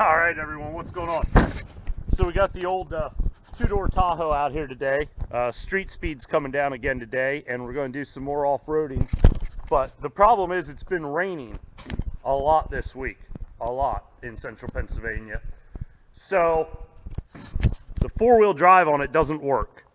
All right, everyone, what's going on? So we got the old two-door Tahoe out here today. Street speed's coming down again today, and we're going to do some more off-roading. But the problem is it's been raining a lot this week, a lot in central Pennsylvania. So the four-wheel drive on it doesn't work.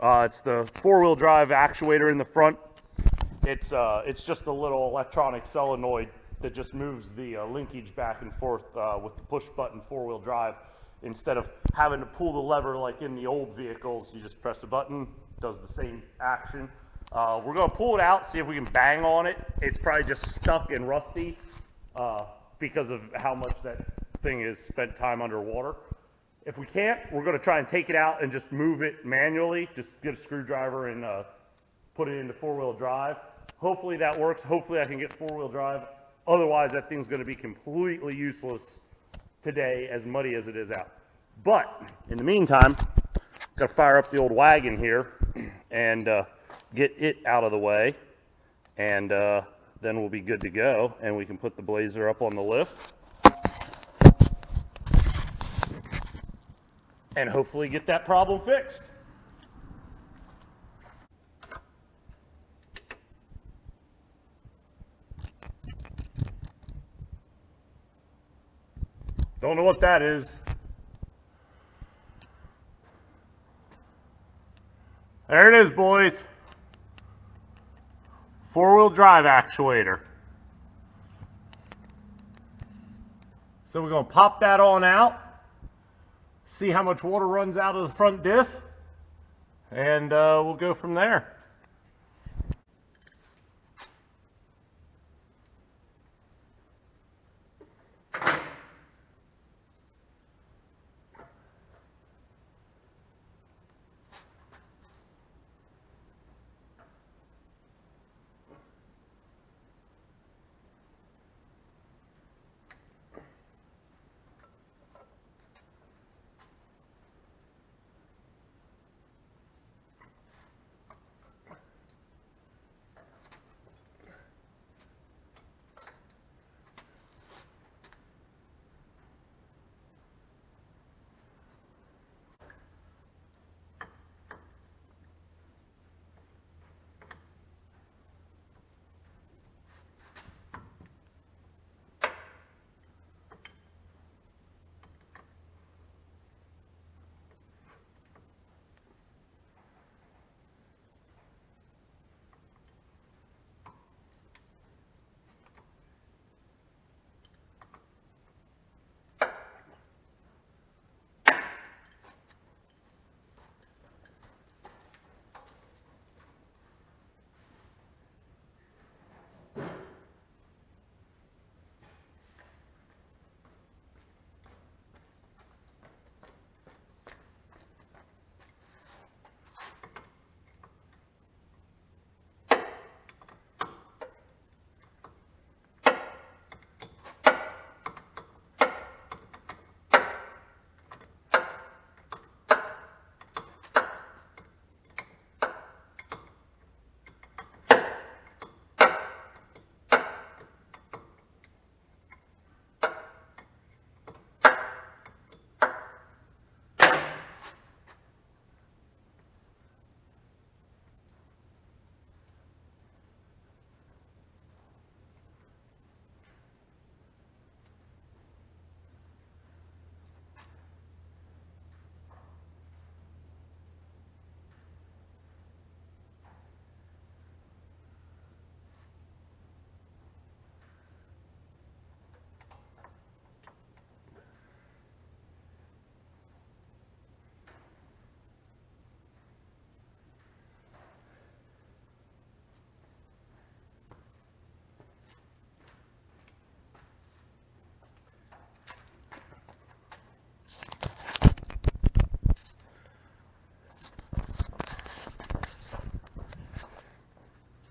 It's the four-wheel drive actuator in the front. It's just a little electronic solenoid that just moves the linkage back and forth with the push-button four-wheel drive. Instead of having to pull the lever like in the old vehicles, you just press a button, does the same action. We're going to pull it out, see if we can bang on it. It's probably just stuck and rusty because of how much that thing has spent time underwater. If we can't, we're going to try and take it out and just move it manually. Just get a screwdriver and put it into four-wheel drive. Hopefully that works. Hopefully I can get four-wheel drive. Otherwise, that thing's going to be completely useless today, as muddy as it is out. But in the meantime, got to fire up the old wagon here and get it out of the way, and then we'll be good to go, and we can put the Blazer up on the lift and hopefully get that problem fixed. Don't know what that is. There it is, boys. Four-wheel drive actuator. So we're going to pop that on out, see how much water runs out of the front diff, and we'll go from there.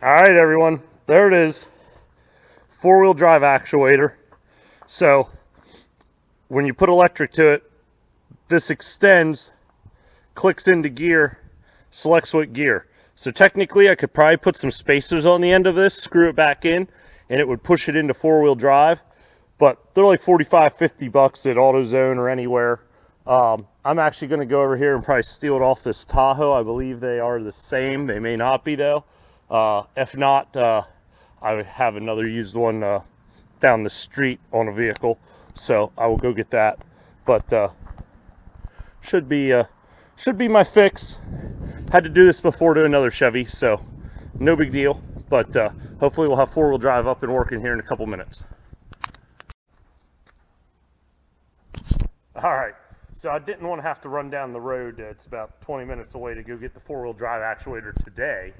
All right, everyone, there it is, four-wheel drive actuator. So when you put electric to it, this extends, clicks into gear, selects what gear. So technically I could probably put some spacers on the end of this, screw it back in, and it would push it into four-wheel drive. but they're like 45, 50 bucks at AutoZone or anywhere. I'm actually going to go over here and probably steal it off this Tahoe. I believe they are the same. They may not be though. If not, I would have another used one down the street on a vehicle, so I will go get that. But should be my fix. Had to do this before to another Chevy, so no big deal. But hopefully we'll have four-wheel drive up and working here in a couple minutes. All right, so I didn't want to have to run down the road. It's about 20 minutes away to go get the four-wheel drive actuator today.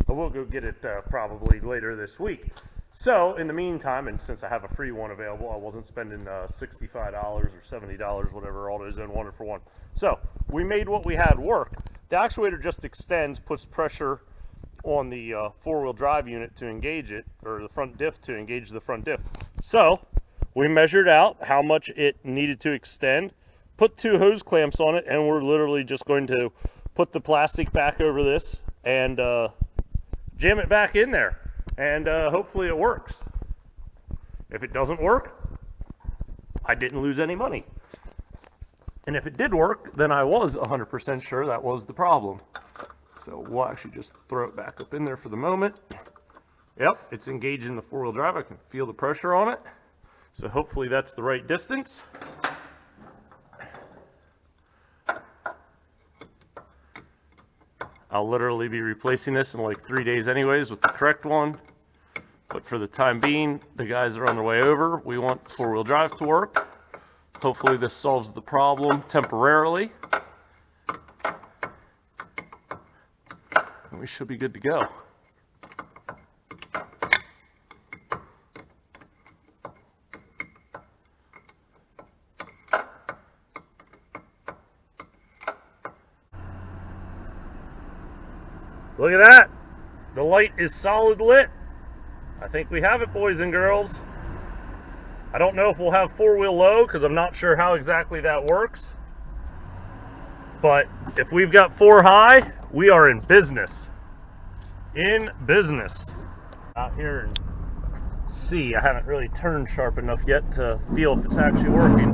I will go get it probably later this week. So in the meantime, and since I have a free one available, I wasn't spending $65 or $70, whatever AutoZone wanted for one. So we made what we had work. The actuator just extends, puts pressure on the four-wheel drive unit to engage it, or the front diff to engage the front diff. So we measured out how much it needed to extend, put 2 hose clamps on it, and we're literally just going to put the plastic back over this and jam it back in there, and hopefully it works. If it doesn't work, I didn't lose any money. And if it did work, then I was 100% sure that was the problem. So we'll actually just throw it back up in there for the moment. Yep, it's engaging the four-wheel drive. I can feel the pressure on it. So hopefully that's the right distance. I'll literally be replacing this in like 3 days anyways with the correct one. But for the time being, the guys are on their way over. We want four-wheel drive to work. Hopefully this solves the problem temporarily. And we should be good to go. Look at that. The light is solid lit. I think we have it, boys and girls. I don't know if we'll have four-wheel low because I'm not sure how exactly that works. But if we've got 4 high, we are in business. In business. Out here and see. I haven't really turned sharp enough yet to feel if it's actually working.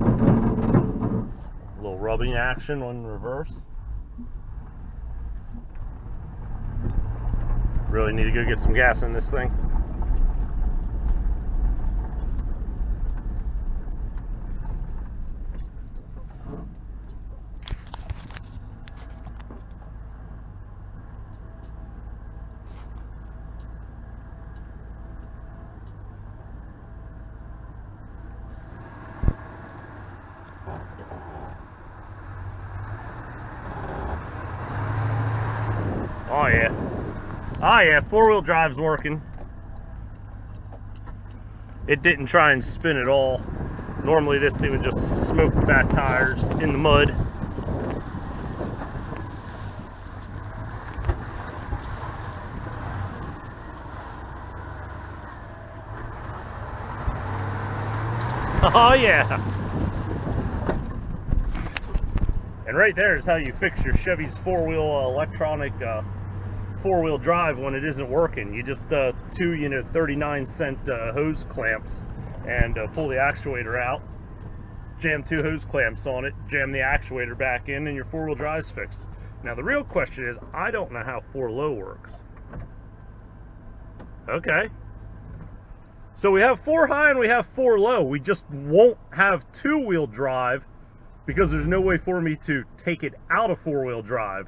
A little rubbing action on reverse. Really need to go get some gas in this thing. Oh yeah. Oh yeah, four-wheel drive's working. It didn't try and spin at all. Normally this thing would just smoke the back tires in the mud. Oh yeah. And right there is how you fix your Chevy's four-wheel electronic four-wheel drive when it isn't working. You just 2 39-cent hose clamps and pull the actuator out, jam 2 hose clamps on it, jam the actuator back in, and your four-wheel drive's fixed. Now the real question is, I don't know how 4-low works. Okay, so we have 4 high and we have 4 low. We just won't have 2-wheel drive because there's no way for me to take it out of 4-wheel drive.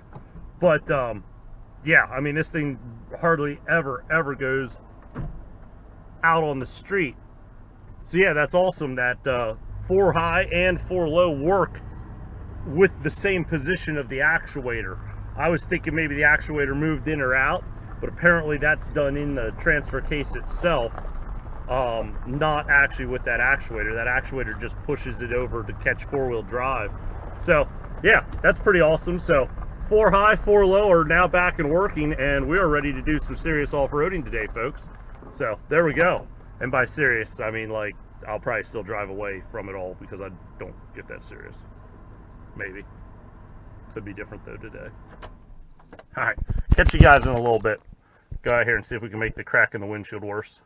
But yeah, I mean, this thing hardly ever goes out on the street. So yeah, that's awesome that 4 high and 4 low work with the same position of the actuator. I was thinking maybe the actuator moved in or out, but apparently that's done in the transfer case itself, not actually with that actuator. That actuator just pushes it over to catch 4-wheel drive. So yeah, that's pretty awesome. So 4 high, 4 low are now back and working, and we are ready to do some serious off-roading today, folks. So there we go. And by serious, I mean like I'll probably still drive away from it all because I don't get that serious. Maybe. Could be different though today. All right, catch you guys in a little bit. Go out here and see if we can make the crack in the windshield worse.